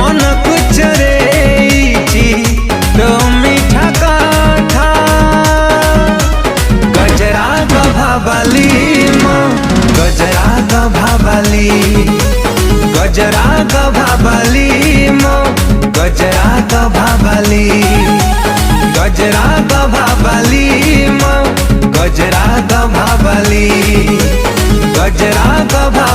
मन कुछ रे तो मीठा काठा गजरा गभाबाली मो गजरा गभाबाली गजरा गभाबाली मो गजरा गभाबाली गजरा गभाबाली मो गजरा गभाबाली गजरा गभा